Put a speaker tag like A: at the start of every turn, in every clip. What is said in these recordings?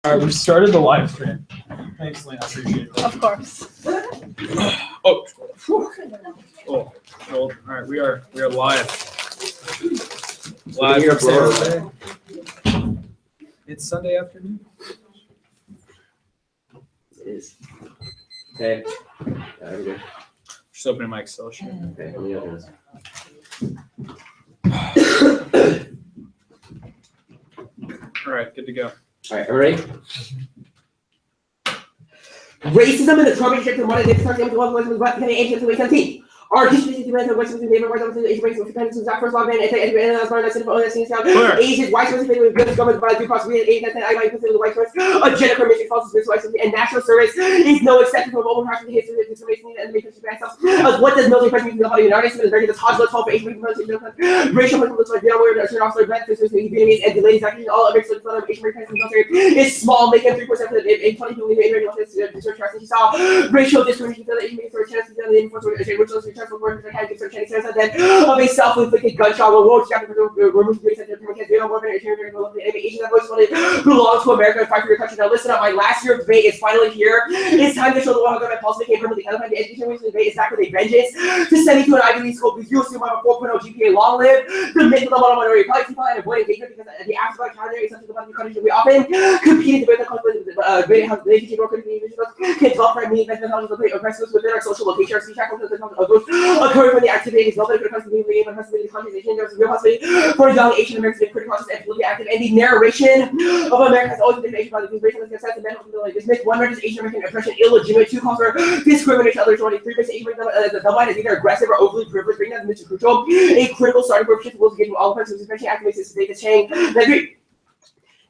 A: All right, we've started the live stream. Thanks, Lynn. I appreciate it.
B: Of course.
A: Oh. Oh. All right, we are live. Live from San Jose. It's Sunday afternoon.
C: It is. Okay. There we go.
A: Just opening my Excel sheet.
C: Okay, let me open this.
A: All right, good to go.
C: All right, everybody. Racism and the Trump administration wanted to start the one was what can ancient 2017. Our history is the Western neighbor was the Asian race of independence was our first law man, Asians, white race, with government by due process, I might consider the white race, a gender permission, false race, and national service is no exception from overcrashing the history of discrimination and the matrix of ourselves. What does military president know how the United States is very this hostile for Asian racial looks like Vietnam, where the turn officer, black sisters, Vietnamese, and the ladies actually all of Asian American military is small, making 3% of the 20 million she saw racial discrimination for the Asian chance to the enforcement of a self-inflicted gunshot will remove race and belong to America and fight for your country. Now listen up, my last year of debate is finally here. It's time to show the world how good my pulse became permanently qualified. The education debate is back with a vengeance to send me to an Ivy League school because you assume I have a 4.0 GPA. Long live the myth of the model minority. Probably people and avoid engagement because the afterlife calendar is something about the country that we often compete to the conflict how they can develop for me aggressiveness within our social location, our speech occurring when the activity is nobody could constantly read and constantly the conversation. There's a real possibility for young Asian Americans to be critical and politically active. And the narration of America has always been Asian about the racial success and mental ability. This myth one renders Asian American oppression illegitimate. Two calls for discrimination. Others 23% Asian American the line is either aggressive or overly privileged. Bringing that Mr. Crucial, a critical starting point for people to get all countries, especially activists today. This change.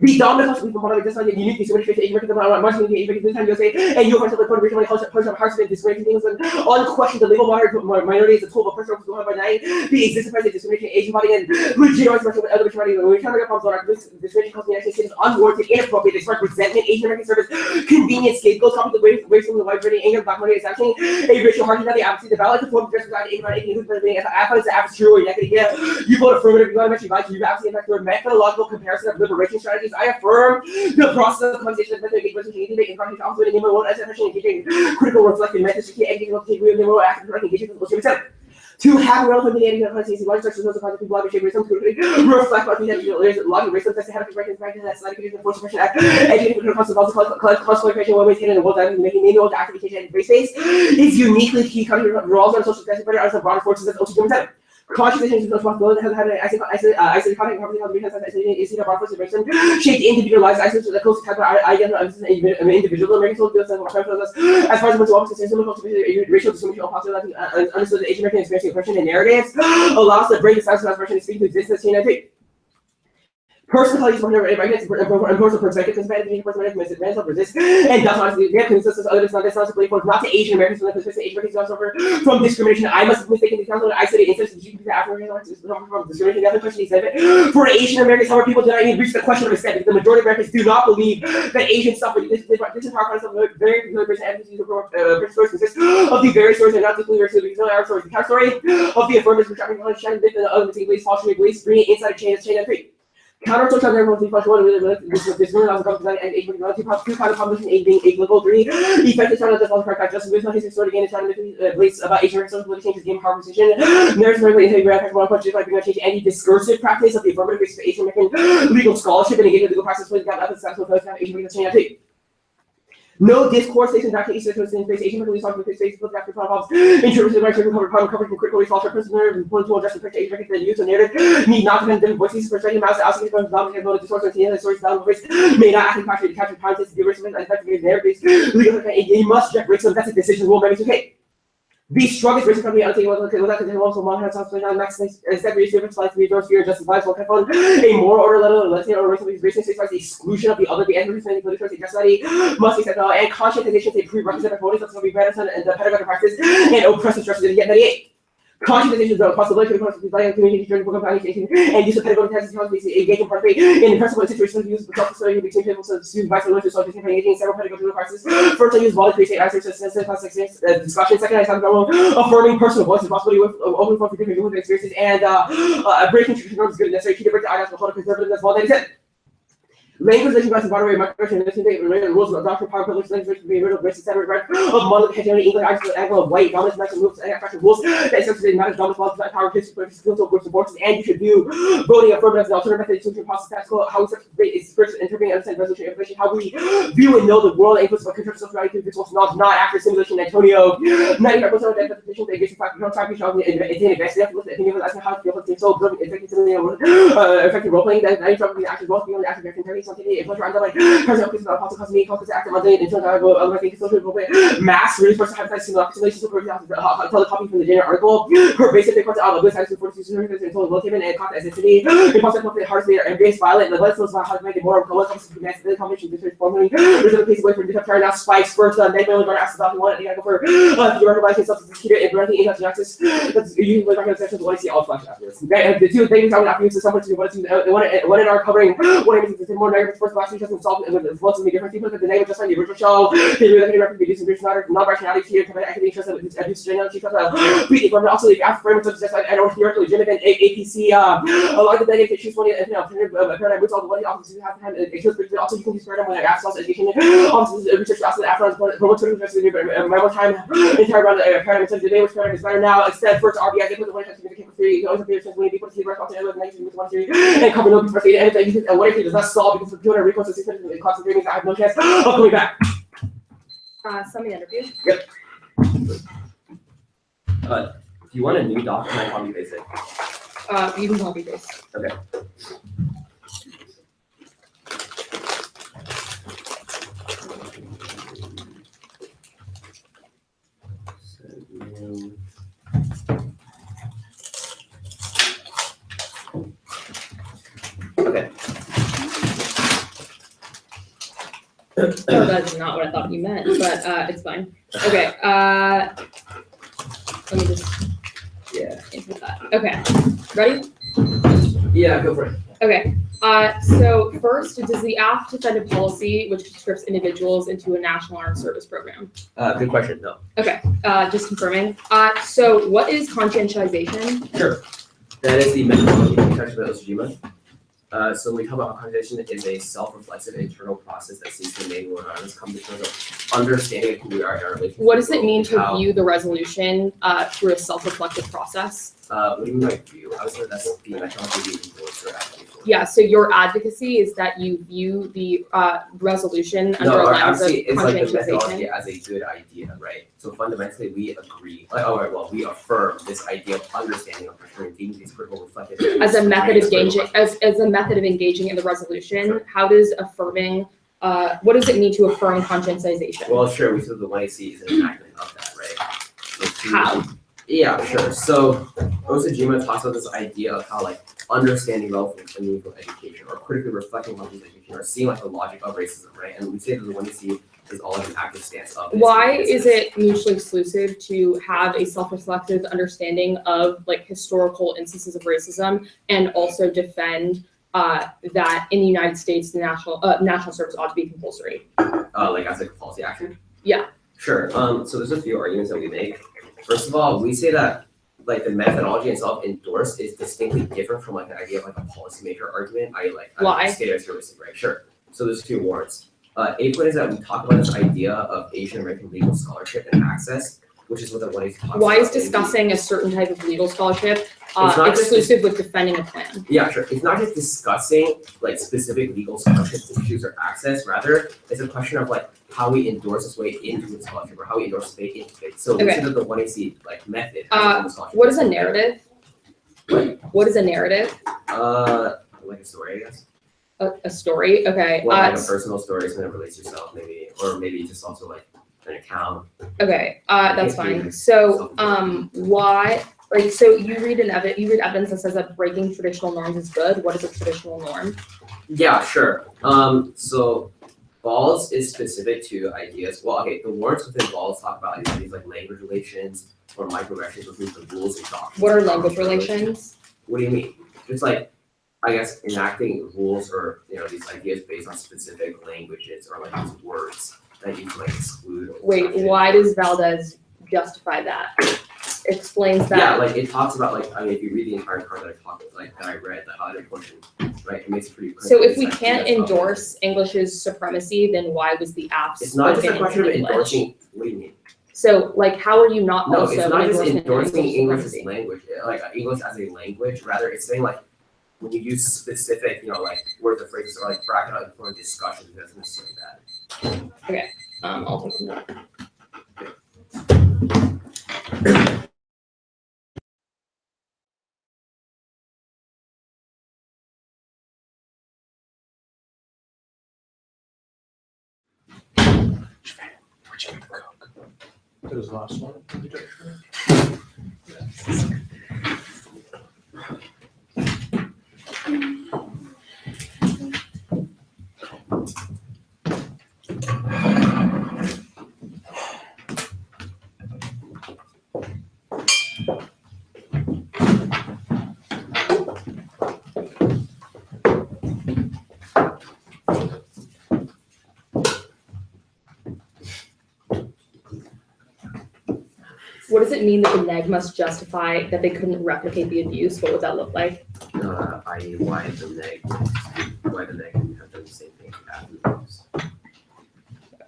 C: The dominant culture people want to just like unique discrimination Asian Americans about much in the Asian Americans this time USA and you are Puerto Rican culture of harassment discrimination things and unquestioned the legal minority is a tool of personal by night the existence of discrimination Asian body and legitimate expression of other minority when we try to get problems on this discrimination causing the United States unwarranted inappropriate express resentment Asian American service convenient scapegoats copy the way from the white minority anger black minority is actually a racial hardening of the advocacy the ballot to form just without Asian minority who's been being as the average true or negative yeah you vote affirmative you want to mention like you actually impact your methodological comparison of liberation strategies I affirm the process of conversation of method engagement to make information also in the as engaging critical reflective methods to engaging with the real active engagement with to have a relative meaning of conversation, large structures of the people of racism to reflect what we have to there's a lot of racism that's had to break practice that's like a force suppression act, educating for classification one way in the world that making manual activation and race based is uniquely key country roles on social justice better as the broader forces of ultimate consciousness is responsibility has had an isolated content company has is in a powerful situation shaped individualized isolated the close type of individual American soldiers and as far as what's office system of racial discrimination or possibility understood the Asian American experience oppression and narratives allows the brain to sense expression to speak to existence in personal personal perspective, mental resist, and does not resist others, not necessarily not to Asian Americans, from the perspective Asian Americans suffer from discrimination. I must be mistaken to isolated instances of African Americans from discrimination. The other question is for Asian Americans, however, people do not even reach the question of respect because the majority of Americans do not believe that Asians suffer. This is how part of a very particular person emphasis of consists of the various stories and not simply our stories. The story of the affirmative which African Americans and other beliefs, false beliefs, bringing inside a chain and three. Counter social everyone's function this one as a and two kind of publishing being a level 3 effective China does correct just with his story again China beliefs about Asian American social changes game conversation there's no integrated one question like being change any discursive practice of the affirmative Asian American legal scholarship and engagement legal practice with that successful Asian American change no discourse station back to East Coast in space Asian American talking space with after problems interpreted by coverage from critical research prisoner and point to address the Asian American the use of narrative need not depend on voices perspective mouse asking from dominant and discourse and the source down voice may not actually capture context the original and effective narratives legal you must check racism that's a decision rule maybe it's okay. The strongest racial company without also one has also instead different slides to be those fear justifies one kind of a moral order let's say or racial states the exclusion of the other the end reason political society must be accepted and conscientization a prerequisite of voting of the medicine and the pedagogical practice and oppressive structures yet 98. Conscientization is a possibility of community and use of pedagogical tests to engage in participate in personal situations use the self-study between people so student vice versa so engaging in several pedagogical practices. First, I use voluntary state answers to discussion. Second, I have affirming personal voice and possibility with open for different human experiences and breaking traditional norms is good and necessary to break the ideas of conservative as well. That is it. Language legislation by Broadway, migration, rules of doctrine, power, privilege, legislation, being rid of race, etc. Of monolithic hegemony, English, Irish, Anglo, white, dominance, national moves, and fashion rules that essentially matters, dominance, laws, power, history, skills, of groups, abortions, and you should view voting affirmative as an alternative method, institution, process, tax code, how we separate its spiritual interpreting, understand resolution, information, how we view and know the world, influence of control, social reality, visual knowledge, not after simulation, Antonio. 95% of the definition, the engagement factor, no time, and it's an invested opinion of asking how to feel, so observing, effective role playing, that I trouble the active role playing, the active direction, something, influence, I'm like, person of not possible, me, focus, active, on the insurance, I go, otherwise, think social role play, mass, really, person, have single accumulation, so tell the copy from the general article, her basic reports out of good sides, 42 services, and total located, and content as entity, the concept of the hearts, they are embraced, violent, the less about how to make it more of a comes to the combination, this is formally, there's a piece away from different now spikes, first, then they're going to ask about the one, and you gotta go for, if you recognize substance, keep it, and running into access, that's usually like recognition, what I see all flash afterwards. The two things I would have to use to someone to one in our covering, one is more negative, first last week, just solved, and the flows will be different people, but the name was just like the original show, they really record reducing vision, non-rationality here, I can be interested with abuse, generality, pretty, but also the after framework, such as I don't theoretically legitimate APC, a lot of the negative issues, when paradigm roots, all the money, offices you have to have, also you can use paradigm when I ask also education, offices, research, also the after, but what's my time, entire round paradigm, so today, which paradigm is better now, instead, first RBI, they put the one has to be the theory, you always have to be when people see the rest of the negative with one theory, and cover no first aid, and what if it does not solve because of doing a recourse, it costs the I have no chance of coming back.
B: Send me the interview.
C: Yep.
D: If you want a new doc, can I copy paste it?
B: You can copy paste.
D: Okay. Okay.
B: Oh, that's not what I thought you meant, but it's fine. Okay. Let me just input that. Okay. Ready?
C: Yeah, go for it.
B: Okay. So first, does the AFT defend a policy which conscripts individuals into a national armed service program?
D: Good question. No.
B: Okay. Just confirming. So what is conscientization?
D: Sure. That is the methodology we touched about Ojima. So we talk about how conscientization is a self-reflexive internal process that seeks to enable us come to terms of understanding who we are in our relationship.
B: What does it mean to view the resolution through a self-reflective process?
D: What do you mean by view? I would say that's the methodology we influence or advocate for.
B: Yeah, so your advocacy is that you view the resolution under a lens of
D: it's like the methodology
B: conscientization.
D: as a good idea, right? So fundamentally, we agree. We affirm this idea of understanding of these critical reflective
B: As a method of engaging, as a method of engaging in the resolution,
D: Sure.
B: how does affirming? What does it mean to affirm conscientization?
D: Well, sure. We said the 1AC is an enactment of that, right? So
B: How?
D: Yeah, sure. So Osajima talks about this idea of how like understanding relevant and meaningful education or critically reflecting on these education or seeing like the logic of racism, right? And we say that the 1AC is all like an active stance of this.
B: Why is it mutually exclusive to have a self-reflective understanding of like historical instances of racism and also defend that in the United States the national service ought to be compulsory?
D: Like as like a policy action?
B: Yeah.
D: Sure. So there's a few arguments that we make. First of all, we say that like the methodology itself endorsed is distinctly different from like the idea of like a policymaker argument.
B: Why?
D: State of service, right? Sure. So there's two warrants. A point is that we talk about this idea of Asian American legal scholarship and access, which is what the 1AC talks about.
B: Why is discussing a certain type of legal scholarship exclusive with defending a plan?
D: Yeah, sure. It's not just discussing like specific legal scholarship issues or access. Rather, it's a question of like how we endorse this way into the scholarship or how we endorse this way into it. So we say that the 1AC like method.
B: What is a narrative? What is a narrative?
D: Like a story, I guess.
B: A story. Okay.
D: Well, like a personal story, something that relates to yourself, maybe, or maybe just also like an account.
B: Okay. That's fine. So, why? Right. So you read evidence that says that breaking traditional norms is good. What is a traditional norm?
D: Yeah, sure. So balls is specific to ideas. Well, okay, the warrants within balls talk about things like language relations or microaggressions within the rules and doctrines.
B: What are language relations?
D: What do you mean? It's like, I guess, enacting rules or these ideas based on specific languages or like these words that you can like exclude.
B: Wait, why does Valdez justify that? explains that.
D: Yeah, like it talks about like I mean if you read the entire part that I read, the highlighted portion, right? It makes it pretty clear.
B: So if we can't endorse English's supremacy, then why was the app
D: it's not just a
B: spoken
D: question of
B: in English?
D: endorsing. What do you mean?
B: So like, how are you not
D: No,
B: also
D: it's not just
B: endorsing
D: endorsing English as
B: supremacy?
D: language, like English as a language. Rather, it's saying like when you use specific, like words or phrases or like bracket out important discussions, that's necessarily bad.
B: I'll take note.
A: Where'd you get the Coke? That was the last one. Did you take it?
B: What does it mean that the neg must justify that they couldn't replicate the abuse? What would that look like?
D: I.e. why the neg have done the same thing after the abuse.
B: Okay.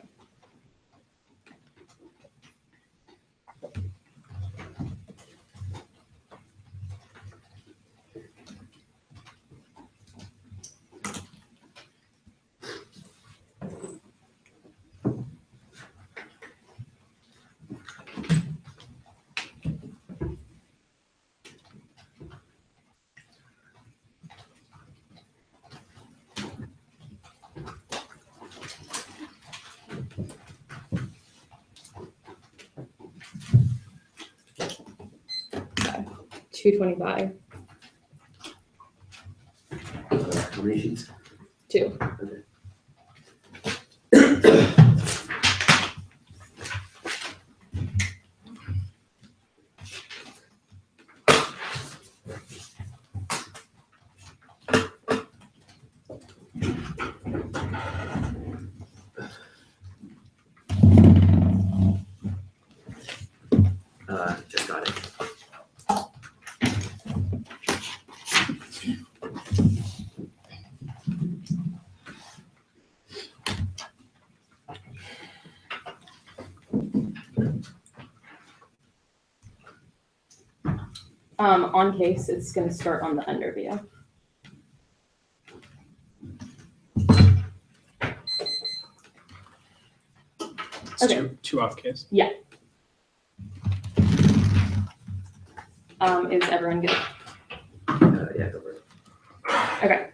B: 225.
D: How many sheets?
B: 2.
D: Okay. Just got it.
B: On case, it's going to start on the under view.
A: It's
B: Okay.
A: two off case.
B: Is everyone good?
D: Yeah, go for it.
B: Okay.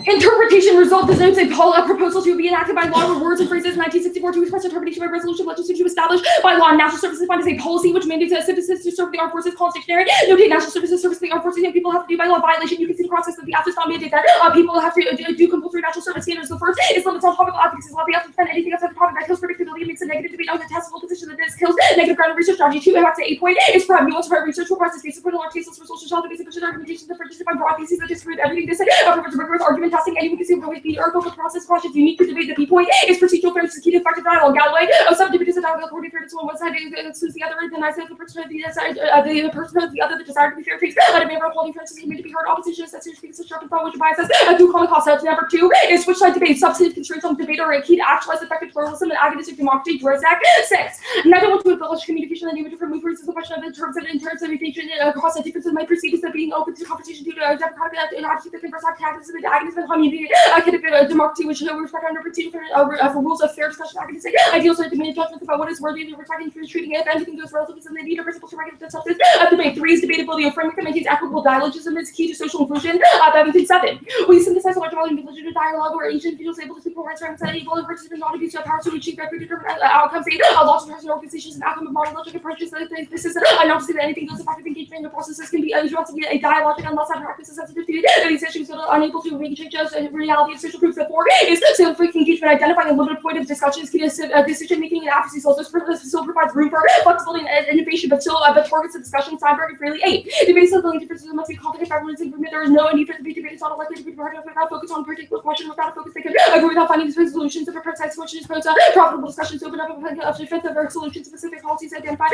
B: Interpretation result denotes a proposal to be enacted by law where words and phrases 1964 to express interpretation by resolution legislature to establish by law. National services fund is a policy which mandates that citizens to serve the armed forces. Call dictionary. Notate national services service the armed forces and people have to do by law violation. You can see the process that the act does not mandate that people have to do compulsory national service standards. The first is limits on topical advocacy. Law. They have to defend anything outside the topic that kills predictability and makes a negative debate on the testable position that this kills negative ground research strategy. 2, back to 8 point is prime. You want to write research for process cases for the large cases for social child basic argumentation the fringes define broad theses that disagree with everything they say. Rigorous argument testing. Anyone can see with the Urkel process questions unique to debate. The P point is procedural fairness is key to effective dialogue. Galloway, some debates a dialogue according to fairness on one side excludes the other, then I say the person of the side, the person of the other, the desire to be fair takes a member of holding fairness is made to be heard. Opposition is necessary to speak constructive thought, which biases through common concepts. Number 2 is switch side debate. Substantive constraints on debate are a key to actualize effective pluralism and agonistic democracy. Drizak. 6. Neither want to abolish communication and need to remove reasons the question of the terms and interpretation across the differences might perceive as being open to competition due to democratic and attitude that converse activism and agonism and community. Democracy which respect under for rules of fair discussion, agonistic ideals are to make judgments about what is worthy of respecting treating if anything goes relativism and the need of principles to regulate the substance of debate. 3 is debatability of framework that maintains equitable dialogism is key to social inclusion. 7. We synthesize a large volume of legitimate dialogue where each individual is able to speak for rights, and equal and participants not abuse their power to achieve outcomes. 8. Lots of personal organizations and outcome of monologic approaches. This is not to say that anything goes effective engagement in the processes can be a dialogic unless that practice is sensitive to these issues that are unable to make change just reality of social groups. The 4 is scientific engagement, identifying a limited point of discussions, decision making, and advocacy. Also, still provides room for flexibility and innovation, but targets the discussion. Steinberg freely 8. Debates of the differences must be confident for everyone's improvement. There is no need for the debate. It's not likely to be productive without focus on a particular question, without a focus they can agree without finding solutions. If a precise question is posed, profitable discussions open up a defensive or solution-specific policies identify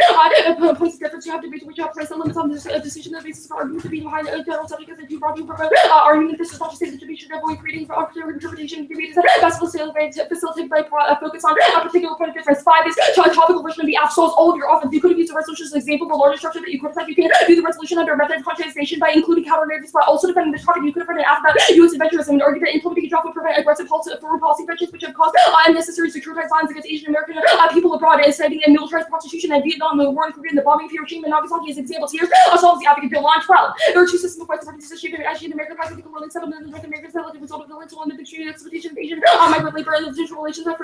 B: points of difference. You have debates which have placed the limits on this decision. The basis for argument to be behind the general subject as a due broadly proposed argument. This is not to say that debate should avoid creating for arbitrary interpretation. Debate is best facilitated by focus on a particular point of difference. 5 is topical version of the app solves all of your often. You could have used the resolution as an example of a larger structure that you could have said you can do the resolution under a method of quantization by including counter-narratives, but also defending the topic. You could have written an app about U.S. adventurism and argued that implementing a draft would prevent aggressive foreign policy pressures which have caused unnecessary securitized violence against Asian American people abroad, and citing a militarized prostitution in Vietnam, the war in Korea, and the bombing of Hiroshima and Nagasaki as examples. Here's solves the advocate bill on 12. There are 2 systems of rights of participation in Asian American political ruling settlement in North America as a result of the literal and the extreme exploitation of Asian migrant labor and digital relations that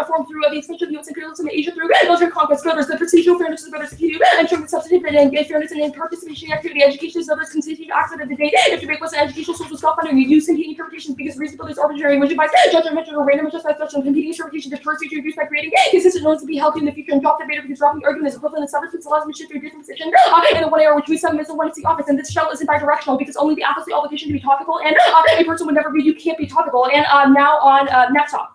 B: formed through the expansion of U.S. imperialism in Asia through military conquest. Voters, the procedural fairness of voters security, ensuring the substantive and fairness and participation activity, education is voters constitute access of the debate. If debate was an educational source of self-funding, you use competing interpretations because reasonable is arbitrary, which advice judgment or random just as such competing interpretation deters future use by creating consistent norms to be healthy in the future and drop the debate because dropping the argument is equivalent in several allows them to shift to a different position in the one area which we some is the one to see office, and this shell isn't bidirectional because only the app has the obligation to be topical, and a person would never be you can't be topical. And now on next talk.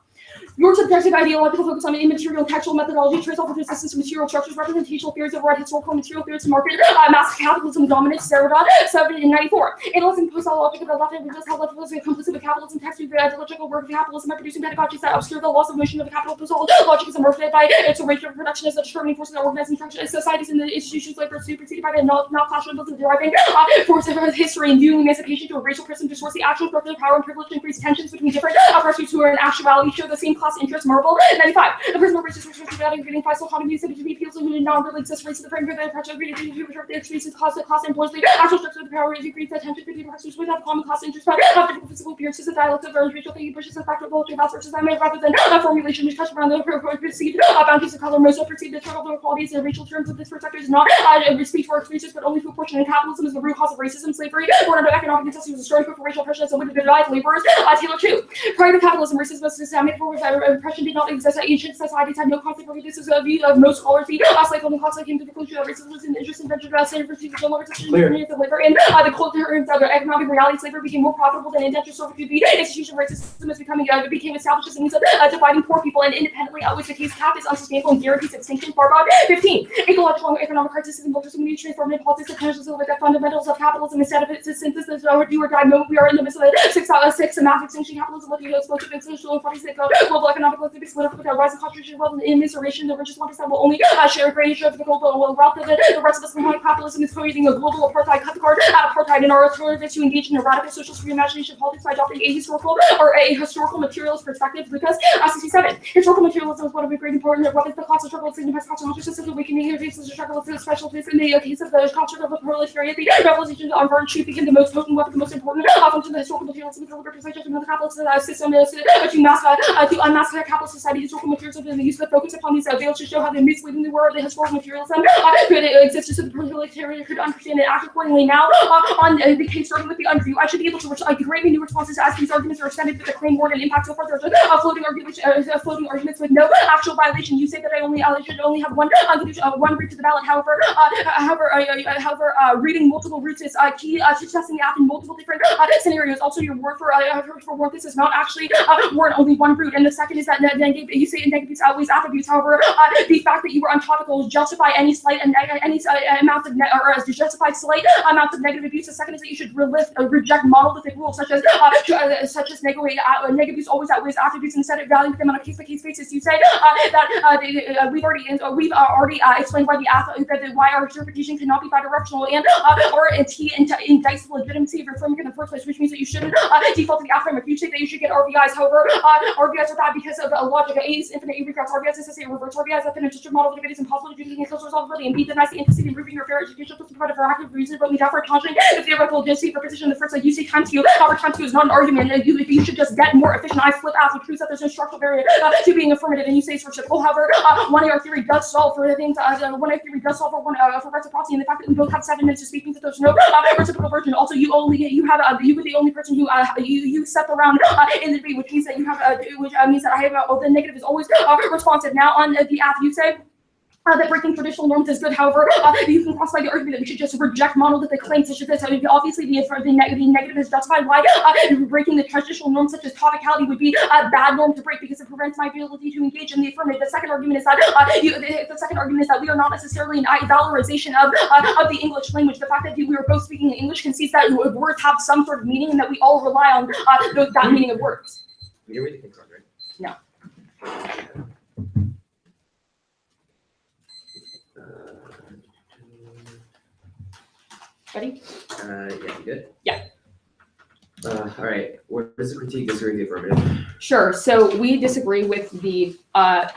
B: Your subjective ideological focus on immaterial textual methodology, trace off of resistance to material structures, representational theories of right, historical material theories to market, mass capitalism dominance, Serodot, 1794. Analyzing post-logic of the left and reveals how leftism is complicit with capitalism, text through the ideological work of capitalism by producing pedagogies that obscure the loss of motion of the capital. Logic is immersed by its arrangement of production as a determining force in the organizing societies and the institutions like superseded by the non-classroom deriving force of history and viewing emancipation to a racial person to source the actual structure of power and privilege to increase tensions between different oppressors who are in actuality show the same class interest. Marble 95. The personal racist research about getting fiscal economy is to be appeals to not really exist race of the frame for the pressure of the extreme class employs the actual structure of the power is increased attention to the oppressors without common class interest but have different physical appearances and dialects of various racial things pushes the factor of culture about versus rather than a formulation which touch around the perceived boundaries of color. Most of perceived the struggle of equalities in racial terms of this perspective is not speech for experiences but only to a portion, and capitalism is the root cause of racism, slavery, born under economic necessity was a starting point for racial oppression as a way to divide laborers. Taylor 2. Prior to capitalism, racism was systemic for oppression did not exist. Ancient societies had no conflict over this. Is a view of most scholars. The slave holding class came to the conclusion that racism was an interest in venture standard for no longer such an of labor. And the culture of the economic reality, slavery became more profitable than indentured servitude. The institution of racism is became established as a means of dividing poor people and independently outweighs the case cap is unsustainable and guarantees extinction. Farbod 15. Ecological and economic crisis and multiple transformative politics potentials of the fundamentals of capitalism instead of its synthesis or do or die mode. We are in the midst of a six mass extinction capitalism with the explosive and social parties that go global economic political with a rising concentration of wealth and immiseration. The richest 1% will only share a great share of the global wealth of it. The rest of us behind capitalism is creating a global apartheid, cut the card at apartheid, and our alternative is to engage in a radical socialist reimagination politics by adopting a historical materialist perspective. Lucas 67. Historical materialism is one of the great important weapons the class struggle signifies conscious systems awakening the struggle is special place in the case of the construct of the proletariat. The revolution on virtue became the most potent weapon, the most important function of the historical materialism is the representation of the capitalist system is to unmask the capitalist society. Historical materialism and the use of the focus upon these veils to show how the misleading the word the historical materialism could exist so the proletariat could understand and act accordingly. Now on the case starting with the underview, I should be able to greatly new responses as these arguments are extended with the claim word and impact so far. There's floating arguments with no actual violation. You say that I should only have one route to the ballot. However, reading multiple routes is key to testing the app in multiple different scenarios. Also, your word for word this is not actually word only one route. And the second is that you say negatives outweighs attributes. However, the fact that you were untopical justify any slight and any amount of justify slight amounts of negative abuse. The second is that you should reject monolithic rules such as negatives always outweighs attributes instead of valuing them on a case-by-case basis. You say that we've already explained why our interpretation cannot be bidirectional and or indicts the legitimacy of your framework in the first place, which means that you shouldn't default to the affirmative. You say that you should get RVIs. However, RVIs are bad because of the logic. A is infinite, A regrets. RVIs is to say reverse. RVIs have been a district model that it is impossible to do the close resolvability and B denies the intensity of improving your fair educational system for active reason, but we therefore conjuring the theoretical legitimacy for position in the first place. You say time to you. However, time to is not an argument. You should just get more efficient. I flip out the truth that there's no structural barrier to being affirmative, and you say it's reciprocal. However, 1A theory does solve for the things. 1A theory does solve for reciprocity, and the fact that we both have 7 minutes to speak means that there's no reciprocal version. Also, you were the only person who you step around in the debate, which means that you have which means that I have the negative is always responsive. Now on the app, you say. That breaking traditional norms is good. However, you can cross by the argument that we should just reject monolithic claims such as this. Obviously, the negative is justified. Why breaking the traditional norms such as topicality would be a bad norm to break because it prevents my ability to engage in the affirmative. The second argument is that we are not necessarily an valorization of the English language. The fact that we are both speaking English concedes that words have some sort of meaning and that we all rely on that meaning of words.
D: We didn't read the card, right?
B: No. Ready?
D: Yeah, you good?
B: Yeah.
D: All right. Where does the critique disagree with the affirmative?
B: Sure. So we disagree with the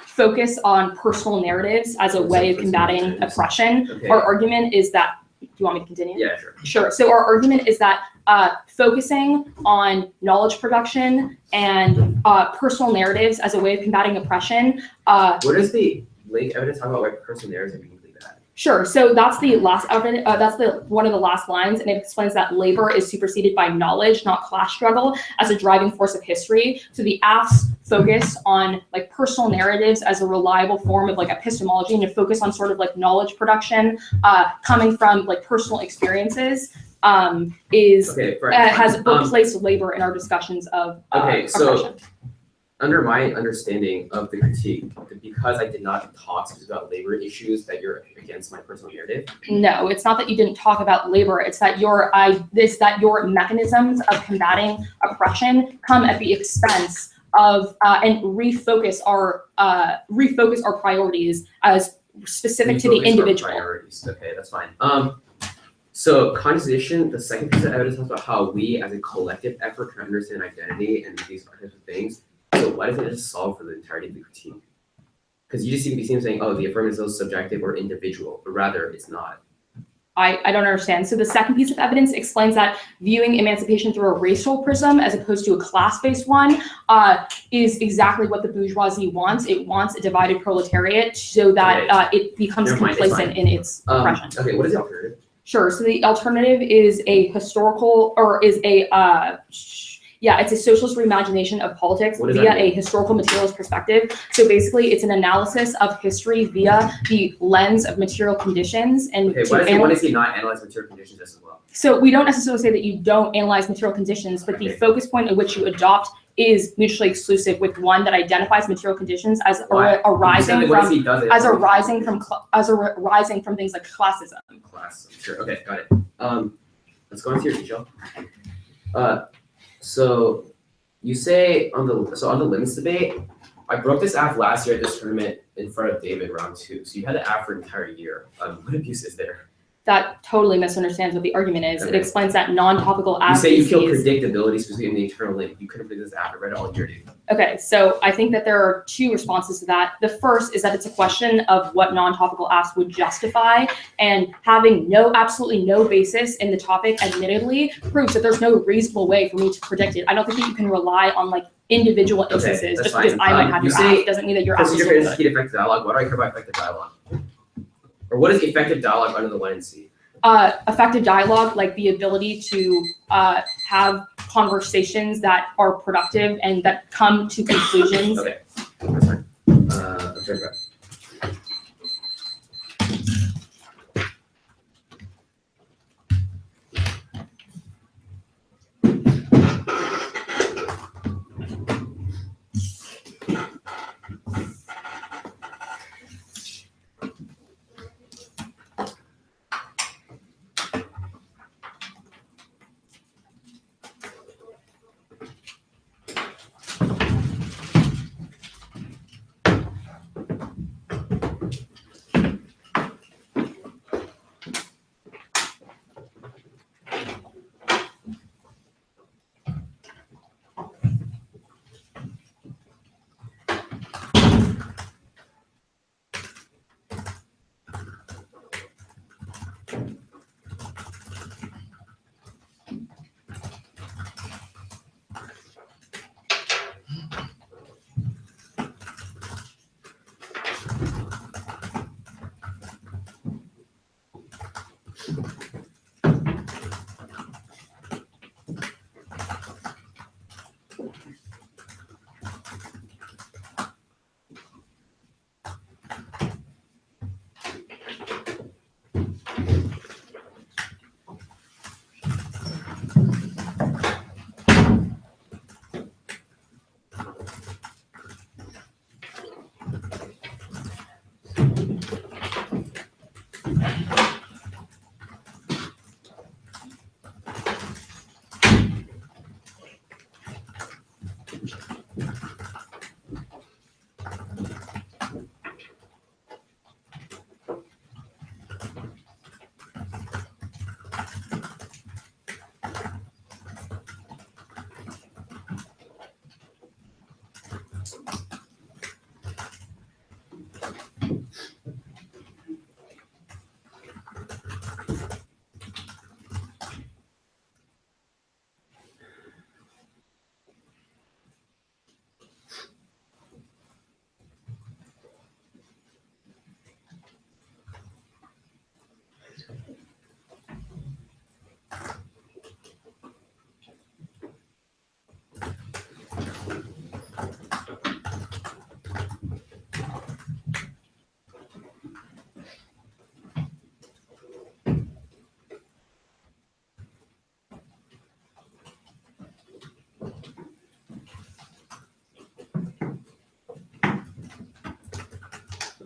B: focus on personal narratives as a way of combating oppression.
D: Okay.
B: Our argument is that. Do you want me to continue?
D: Yeah, sure.
B: Sure. So our argument is that focusing on knowledge production and personal narratives as a way of combating oppression.
D: What does the link evidence talk about why personal narratives are uniquely bad?
B: Sure. So that's the last evidence. That's one of the last lines, and it explains that labor is superseded by knowledge, not class struggle, as a driving force of history. So the AF's focus on like personal narratives as a reliable form of like epistemology, and to focus on sort of like knowledge production coming from like personal experiences has replaced labor in our discussions of
D: okay.
B: oppression.
D: So under my understanding of the critique, because I did not talk about labor issues, that you're against my personal narrative?
B: No, it's not that you didn't talk about labor. It's that your mechanisms of combating oppression come at the expense of and refocus our priorities as specific to the individual.
D: Priorities. Okay, that's fine. So condensation, the second piece of evidence talks about how we as a collective effort can understand identity and these types of things. So why doesn't it just solve for the entirety of the critique? Because you just seem to be saying, oh, the affirmative is so subjective or individual, but rather it's not.
B: I don't understand. So the second piece of evidence explains that viewing emancipation through a racial prism as opposed to a class-based one is exactly what the bourgeoisie wants. It wants a divided proletariat so that it becomes complacent in its oppression.
D: Okay, what is the alternative?
B: Sure. So the alternative is a historical, or is a it's a socialist reimagination of politics via a historical materialist perspective. So basically, it's an analysis of history via the lens of material conditions. And
D: why does he not analyze material conditions just as well?
B: So we don't necessarily say that you don't analyze material conditions, but the focus point at which you adopt is mutually exclusive with one that identifies material conditions as arising from things like classism.
D: Classism, sure. Okay, got it. Let's go into your detail. So you say on the limits debate, I broke this app last year at this tournament in front of David round 2. So you had the app for an entire year. What abuse is there?
B: That totally misunderstands what the argument is. Okay. It explains that non-topical
D: You say you kill predictability specifically in the internal link. You couldn't predict this app. I read it all year, dude.
B: Okay, so I think that there are 2 responses to that. The first is that it's a question of what non-topical apps would justify, and having absolutely no basis in the topic admittedly proves that there's no reasonable way for me to predict it. I don't think that you can rely on like individual instances just because I might have your app doesn't mean that your app is good.
D: Effective dialogue. Why do I care about effective dialogue? Or what is effective dialogue under the YNC?
B: Effective dialogue, like the ability to have conversations that are productive and that come to conclusions.
D: Okay, that's fine. Okay, right.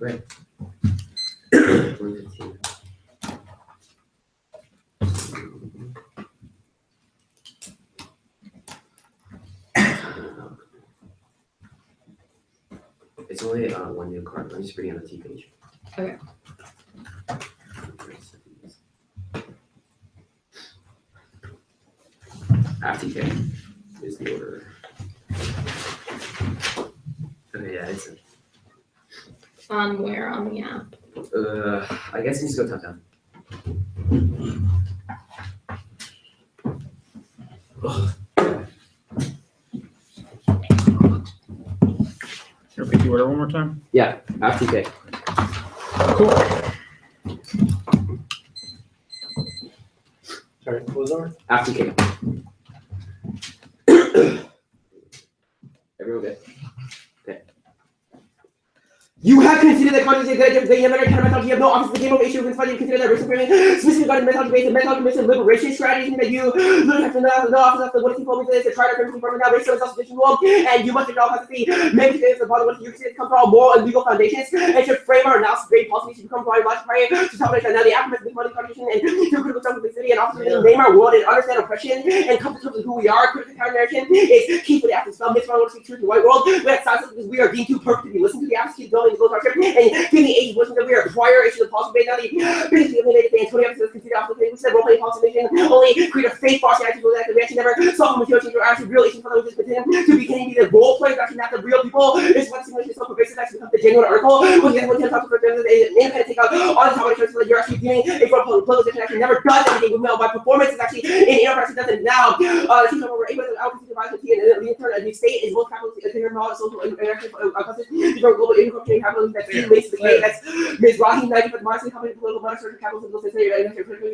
D: Okay. 115. It's only one new card. I'm just reading on the T page.
B: Okay.
D: FTK is the order. Okay, yeah, it's it.
B: On where on the app?
D: I guess you just go top down.
A: Can you repeat the order one more time?
D: Yeah, FTK.
A: Cool. Sorry, what was that?
D: FTK. Everyone good?
C: You have considered the context of the American methodology. You have no office of the game of issue. You consider the risk of specifically regarding methodology-based and methodology-based liberation strategies that you look at the office of the what is called to try to control from now racial substitution wall, and you must all have to see maybe this about what you consider come from moral and legal foundations and should frame our analysis grade policy to become very much prior to topics that now the academic money contribution and to critical stuff of the city and officers name our world and understand oppression and come to terms with who we are. Critical counter narration is key for the active spell. Mitzvah to speak truth in the white world. We have silence because we are deemed too perfect to be listened to. The active building and giving age wisdom that we are prior issues of policy based on the basically eliminated the Antonio episodes considered off the thing. We said role playing policy making only create a fake false attitude that we actually never solve material change or actually real issues for those within to becoming the role players actually not the real people. It's what simulation is so pervasive that becomes the genuine article. When you guys want to talk to them, they independent take out all the topic so that you're actually doing a political position actually never does anything with by performance is actually in enterprise doesn't now. The team over able to outcompete the violence and the return of the state is both capital social interaction global incorporating capitalism that relates to the case that's Ms. Rahi Knight, but modestly company political money social capitalism will say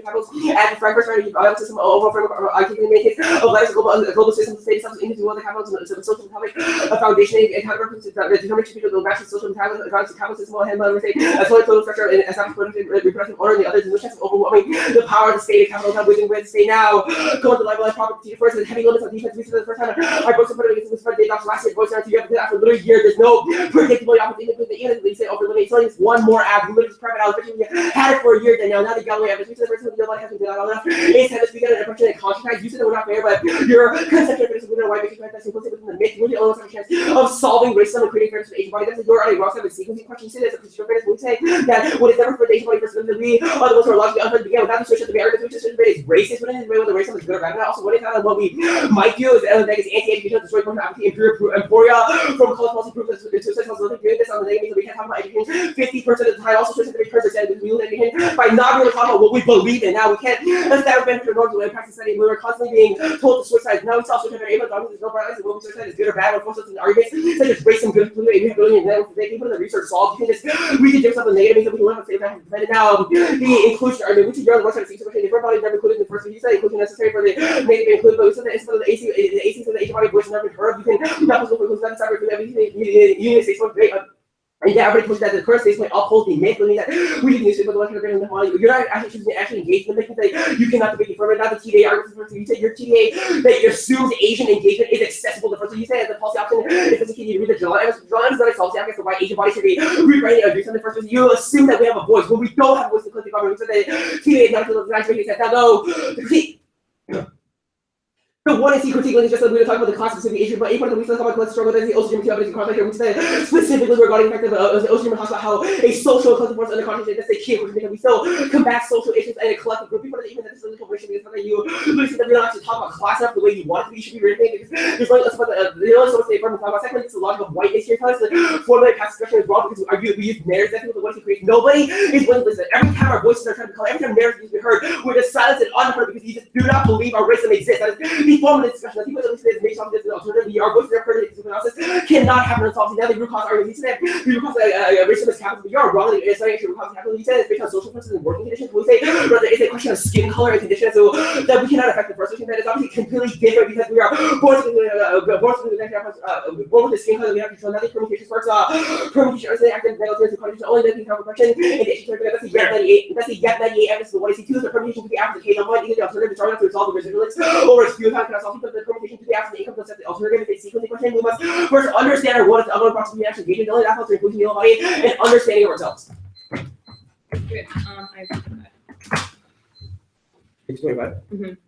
C: capitalism at the Frankfurt strategy system overall framework articulated of life global systems state substance into the capitalism social topic foundation and how represents the determination of the massive social capital system will handle everything as well as total structure and established reproductive order and the other dimensions overwhelming the power of the state and capitalism within where the state now going to liberalize property first and heavy limits on defense for the first time our books are put against this first day Dosch last year voice out together after literally a year there's no predictable opportunity with the unit they say over limit so it's one more app you literally just private out we had it for a year then now the gallery evidence we said the person with the other hasn't been out enough it's time to speak out an impression and conscientize you said that we're not fair but your conception of racism within a white racial that's implicit within the myth really only has a chance of solving racism and creating fairness for the Asian body that's the door on a wrong side of the sequencing question you say that's a procedure fairness we say that what is never for the Asian body first that we are the ones who are logically unfair to begin without the switch at the beginning the switch is racist within the way whether racism is good or bad also what is that what we might do is that is anti-education destroy point of apathy emporia from college policy proof that success was nothing doing this on the negative so we can't talk about education 50% of the time also shows that we percent we lose education by not really talking about what we believe in now we can't establish benefit norms and practice study we were constantly being told to switch sides now we saw switch sides able to there's no balance and what we switch sides is good or bad or force us in arguments such as race and good we have billion and they can put the research solved you can just we can do something negative so we can learn how to say that and now the inclusion argument which is your website to see if everybody never included in the first you said inclusion necessary for the native include but we said that instead of the AC so the Asian body voice never been heard you can not possible because that's separate from everything you say something great and yeah, everybody pushes that the current state might uphold the myth, meaning that we can use it, but the one you're not actually engaged in the myth, that you cannot debate from it, not the TDA argument. You say your TDA that assumes Asian engagement is accessible to the first. So you say as the policy option, if it's a kid, you read the journal, and the journal is not a policy option, so why Asian bodies should be rewriting or do something first. You assume that we have a voice, when we don't have a voice in the government. We said that TDA is not a policy option, no. The one is critique is just like we were talking about the class specific issue, but 8 we still talk about class struggle that the OCGM evidence contact here, which said specifically regarding the fact that the OCGM talks about how a social collective force under context that's the key, which we still combat social issues and a collective group. People that even that this is a corporation because that you listen that we don't actually talk about class enough the way you want it to be. You should be really because there's only less about the only source they talk about. Second, it's the logic of whiteness here. Tells us the formulate past discussion is wrong because we use narratives. That's what the voice creates. Nobody is willing to listen. Every time our voices are trying to be called, every time narratives be heard, we're just silenced and unheard because you just do not believe our racism exists. That is the formative discussion. People that listen to this based on this alternative, our voices are heard in analysis cannot happen in solving. Now the root cause argument. You said the root cause racism is capital, but you're wrong. It's not actually root cause capital. You said it's based on social differences and working conditions. We say rather it's a question of skin color and conditions, so that we cannot affect the first question. That is obviously completely different because we are born with the skin color. We have to control nothing. Permutations works. Permutation is the active negative conditions only that we have a question. And that's the Yet 98. That's the Yet 98 evidence of what I see too. So permutation could be after the case on one. Either the alternative is trying to resolve the residuals or it's few times. 5 cannot solve the permutation to the absence of the income to set the alternative if it's sequencing question. We must first understand our what is the other approximate action engagement, only that helps to include the body and understanding of ourselves.
B: Good. I agree with that.
C: Page 25.
B: Mhm.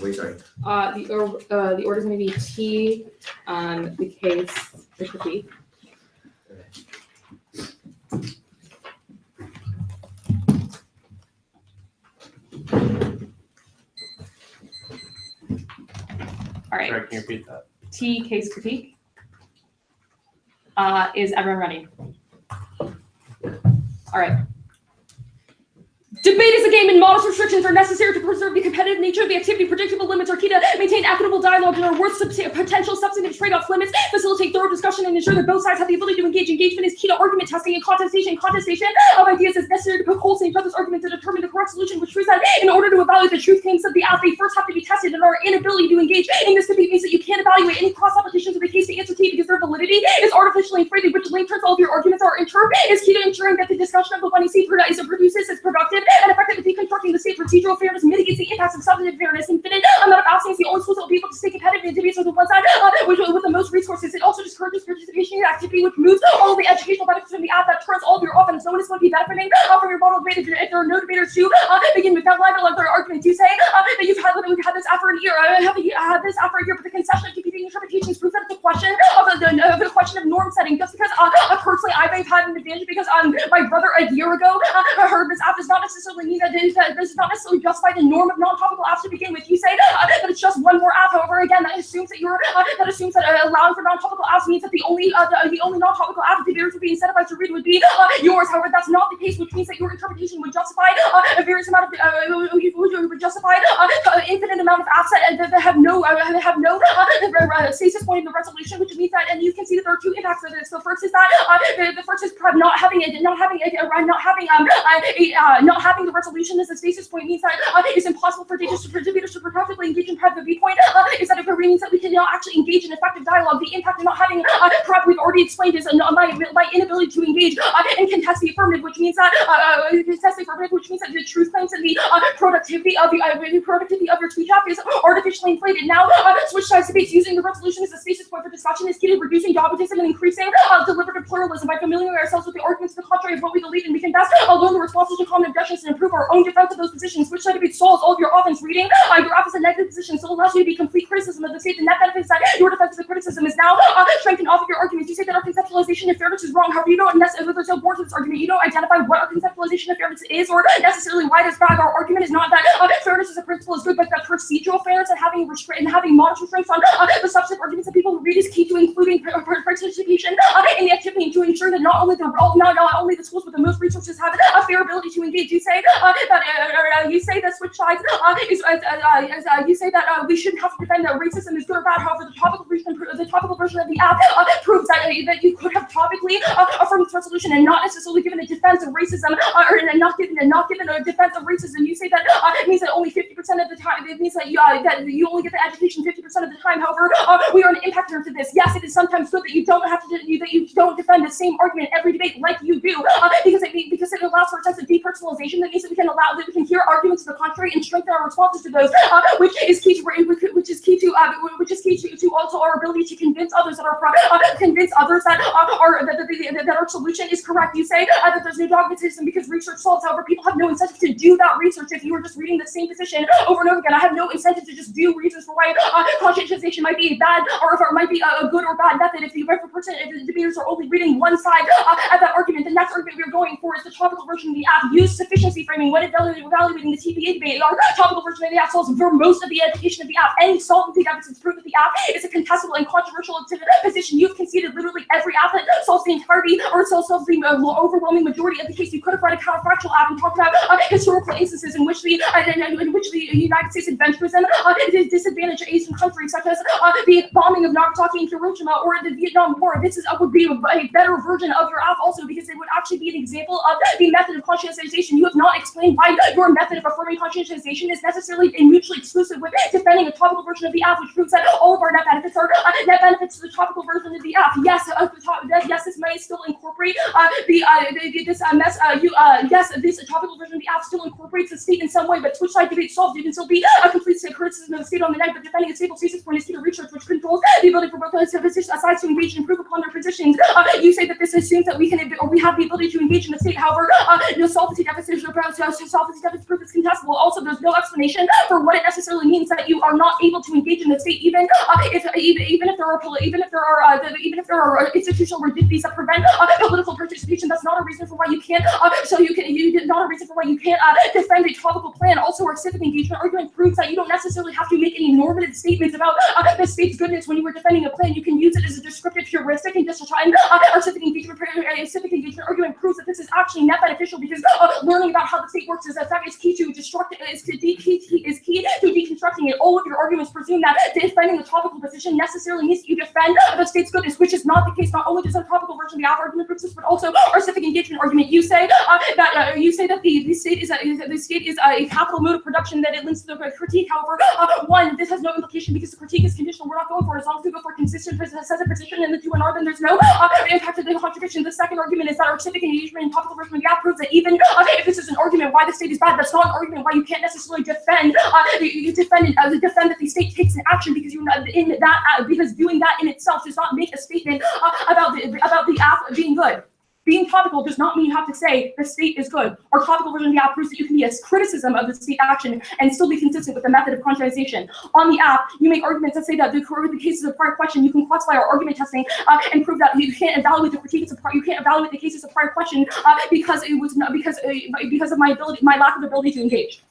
D: Wait, sorry.
B: The order is going to be T, the case, the critique. All right.
A: Sorry, can you repeat that?
B: T, case critique. Is everyone ready? All right. Debate is a game, and modest restrictions are necessary to preserve the competitive nature of the activity. Predictable limits are key to maintain equitable dialogue and are worth potential substantive trade-off limits. Facilitate thorough discussion and ensure that both sides have the ability to engage. Engagement is key to argument testing and contestation. Contestation of ideas is necessary to poke holes in each other's argument to determine the correct solution, which proves that in order to evaluate the truth claims of the app, they first have to be tested, and our inability to engage in this debate means that you can't evaluate any cross-applications of the case to answer T because their validity is artificially inflated, which link turns all of your arguments are inter is key to ensuring that the discussion of the one you see produces is productive and effective at deconstructing the state. Procedural fairness mitigates the impacts of substantive fairness. Infinite amount of absence, the only source that will be able to stay competitive in debates with the one side with the most resources. It also discourages participation in activity, which moves all of the educational benefits from the app that turns all of your offense. No one is going to be benefiting from your model debate if there are no debaters to begin with that line of their argument. You say that we've had this app for a year, but the concession of competing interpretations proves that it's a question of norm setting. Just because personally I've had an advantage because my brother a year ago heard this app does not necessarily mean that this does not necessarily justify the norm of non-topical apps to begin with. You say that it's just one more app. However, again, that assumes that allowing for non-topical apps means that the only non-topical app that debaters would be incentivized to read would be yours. However, that's not the case, which means that your interpretation would justify a various amount of
E: justified infinite amount of asset and that have no stasis point in the resolution, which means that, and you can see that there are two impacts of this. So first is that the first is not having the resolution as a stasis point means that it's impossible for debaters to productively engage in private viewpoint. Is that it means that we cannot actually engage in effective dialogue. The impact of not having prep, we've already explained, is my inability to engage and contest the affirmative, which means that the truth claims and the productivity of your speech app is artificially inflated. Now, switch sides debates using the resolution as a stasis point for discussion is key to reducing dogmatism and increasing deliberative pluralism. By familiarizing ourselves with the arguments to the contrary of what we believe in, we can best learn the responses to common objections and improve our own defense of those positions. Switch side debates solves all of your offense reading your opposite negative position, so it allows you to be complete criticism of the state. The net benefits that your defense of the criticism is now strengthened off of your arguments. You say that our conceptualization of fairness is wrong. However, you don't necessarily, there's no board to this argument. You don't identify what our conceptualization of fairness is or necessarily why it is bad. Our argument is not that fairness as a principle is good, but that procedural fairness and having modest restraints on the substantive arguments that people read is key to including participation in the activity and to ensure that not only the schools with the most resources have a fair ability to engage. You say that switch sides you say that we shouldn't have to defend that racism is good or bad. However, the topical version of the app proves that you could have topically affirmed this resolution and not necessarily given a defense of racism or not given a defense of racism. You say that it means that only 50% of the time, it means that you only get the education 50% of the time. However, we are an impactor to this. Yes, it is sometimes good that you don't have to that you don't defend the same argument every debate like you do because it allows for a sense of depersonalization. That means that we can hear arguments to the contrary and strengthen our responses to those, which is key to also our ability to convince others that our solution is correct. You say that there's no dogmatism because research solves. However, people have no incentive to do that research. If you were just reading the same position over and over again, I have no incentive to just do reasons for why conscientization might be bad or if it might be a good or bad method. If the debaters are only reading one side of that argument, the next argument we're going for is the topical version of the app. Use sufficiency framing when evaluating the TPA debate. Our topical version of the app solves for most of the education of the app. Any solvency deficits prove that the app is a contestable and controversial position. You've conceded literally every app that solves the entirety or solves the overwhelming majority of the case. You could have read a counterfactual app and talked about historical instances in which the United States adventurism disadvantaged Asian countries, such as the bombing of Nagasaki and Hiroshima or the Vietnam War. This would be a better version of your app also because it would actually be an example of the method of conscientization. You have not explained why your method of affirming conscientization is necessarily mutually exclusive with defending a topical version of the app, which proves that all of our net benefits are net benefits to the topical version of the app. Yes, this may still incorporate this topical version of the app still incorporates the state in some way, but switch side debate solved. You can still be a complete criticism of the state on the night, but defending a stable stasis point is key to research, which controls the ability for both sides to engage and improve upon their positions. You say that this assumes that we have the ability to engage in the state. However, no solvency deficits proof is contestable. Also, there's no explanation for what it necessarily means that you are not able to engage in the state, even if there are institutional rigidities that prevent political participation. That's not a reason for why you can't. Not a reason for why you can't defend a topical plan. Also, our civic engagement argument proves that you don't necessarily have to make any normative statements about the state's goodness when you were defending a plan. You can use it as a descriptive heuristic and just to try and our civic engagement argument proves that this is actually net beneficial because learning about how the state works is key to deconstructing it. All of your arguments presume that defending the topical position necessarily means that you defend the state's goodness, which is not the case. Not only does our topical version of the app argument prove this, but also our civic engagement argument. You say that the state is a capital mode of production that it links to the critique. However, one, this has no implication because the critique is conditional. We're not going for it as long as we go for consistent position and the two and R, then there's no impact of the contradiction. The second argument is that our civic engagement and topical version of the app proves that even if this is an argument why the state is bad, that's not an argument why you can't necessarily defend that the state takes an action because because doing that in itself does not make a statement about the app being good. Being topical does not mean you have to say the state is good. Our topical version of the app proves that you can be a criticism of the state action and still be consistent with the method of conscientization. On the app, you make arguments that say that the cases of prior question, you can classify our argument testing and prove that you can't evaluate the critique of you can't evaluate the cases of prior question because it was not because of my lack of ability to engage.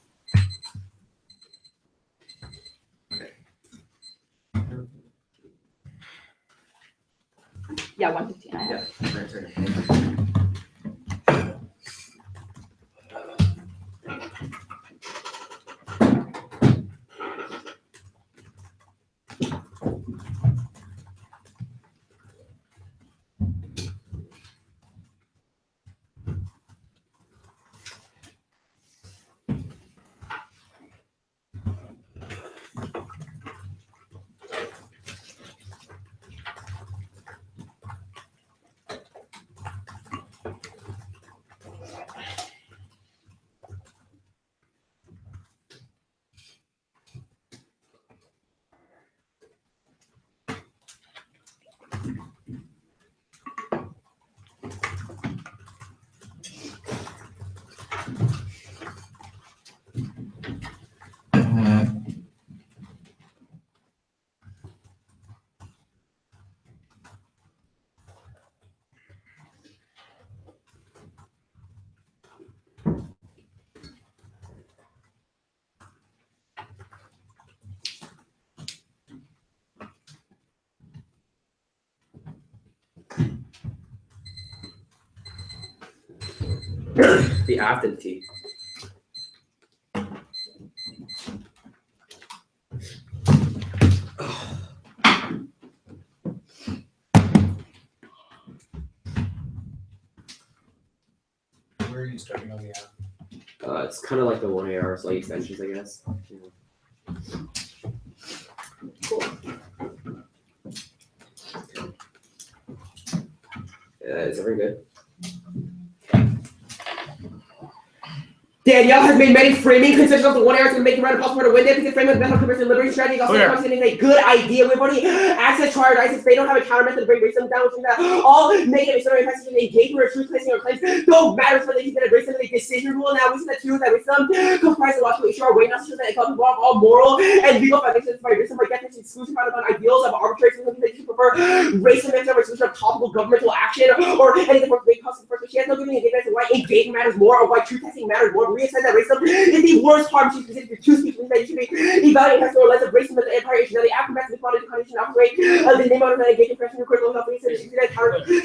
E: Yeah, 115. I have.
D: The after the tea.
A: Where are you starting on the app?
D: It's kind of like the 1AR, like extensions, I guess.
B: Cool.
D: Is everything good?
C: Danielle has made many framing concessions of the 1AR to make the right possible to win it because framing the method of liberty strategy also is a good idea. We've already access to our rights. They don't have a counter method to bring racism down, which means that all negative external messages and engagement or truth placing or claims don't matter for they can get a racism a decision rule. Now we see the truth that racism comprises a logical issue or way not to that it comes involve all moral and legal foundations for racism by definition exclusive on ideals of arbitrary systems that you prefer racism or exclusive of topical governmental action or anything for big custom first. She has no giving engagement as to why engagement matters more or why truth testing matters more. Maria said that racism is the worst harm she's considered to two speeches that you should be evaluating as to less of racism as the empire issue. Now the aftermath of the quality of the condition operate the name of the engagement person who critical health research.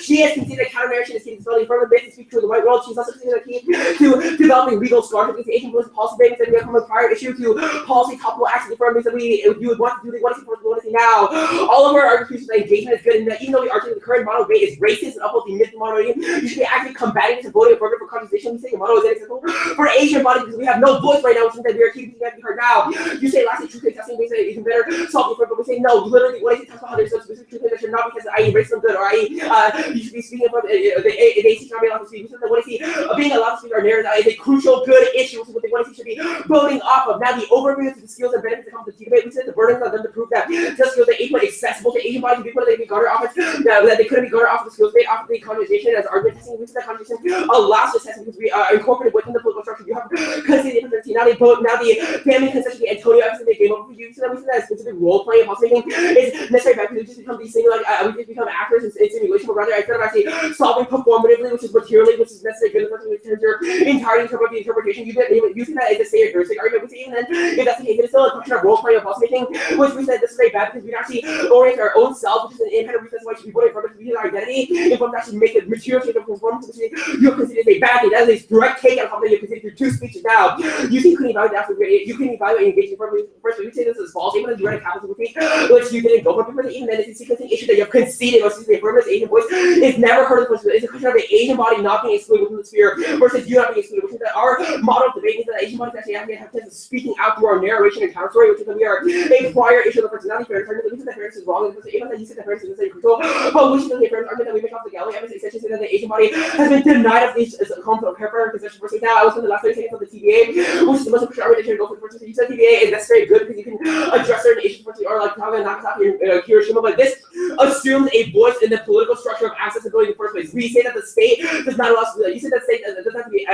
C: She has considered counter narration as disability further based speak to the white world. She's also considered a key to developing legal scholarship against Asian policy statements that we have come a prior issue to policy topical action affirming that you would want to do, they want to see first, we want to see now. All of our arguments that engagement is good and that even though we argue the current model debate is racist and uphold the myth model, you should be actually combating this and voting for conversation. We say your model is unacceptable for Asian bodies because we have no voice right now, which means that we are keeping that heard now. You say lastly, truth testing based on even better solve for, but we say no. Literally, what I say talks about how there's some specific truth that should not be tested, i.e., racism good, or i.e., you should be speaking about the AC should not be allowed to speak. We said that what I see being allowed to speak our narrative is a crucial good issue, which is what they want to see should be voting off of. Now, the overview of the skills and benefits that come to the debate, we said the burden on them to prove that just skills that were accessible to Asian bodies, people that they be garnered off that they couldn't be garnered off of the skills based off of the conversation as argument testing. We said that conversation allows us testing because we are incorporated within the political structure. You have considered the now they vote. Now the family concession, the Antonio episode they gave up for you. So that we said that specific role playing and policy making is necessary back to just become these things like we just become actors in simulation, but rather instead of actually solving performatively, which is materially, which is necessary good enough to turn your entirety into the interpretation. You using that as a say heuristic argument. We say even then, if that's the case, it's still a question of role playing and policy making, which we said this is very bad because we actually orient our own self, which is an independent reason why we should be voting for because we use our identity and we actually make the material change of performance, which you consider a bad thing. That is a direct take on something you consider through two speeches now. You couldn't evaluate after you couldn't evaluate engagement first. You say this is false, even though you read a capital critique, which you didn't go for because even then it's a sequencing issue that you have conceded, or the affirmative Asian voice is never heard of the it's a question of the Asian body not being excluded within the sphere versus you not being excluded, which is that our model of debate is that Asian bodies actually have to speaking out through our narration and counter story, which is that we are a prior issue of the personality fairness argument. We say that fairness is wrong, and even that you said that fairness is necessary control, but we should say fairness argument that we make off the gallery evidence essentially that the Asian body has been denied of these home of fair possession versus now I was in the last 30 seconds of the TBA, which is the most important argument that you should go for the first. You said TBA is necessary good because you can address certain issues or like Nagasaki and Hiroshima, but this assumes a voice in the political structure of accessibility in the first place. We say that the state does not allow us to do that. You said that state doesn't have to be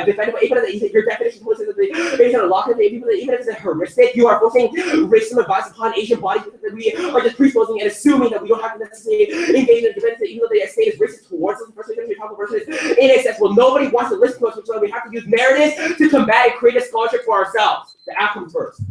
C: defended, but even that you said your definition is that based on a law, people that even if it's a heuristic, you are forcing racism advice upon Asian bodies because we are just presupposing and assuming that we don't have to necessarily engage in defense, even though the state is racist towards us. The first place you're talking versus inaccessible. Nobody wants to listen to us, which is why we have to use narratives to combat and create a scholarship for ourselves. The outcomes first.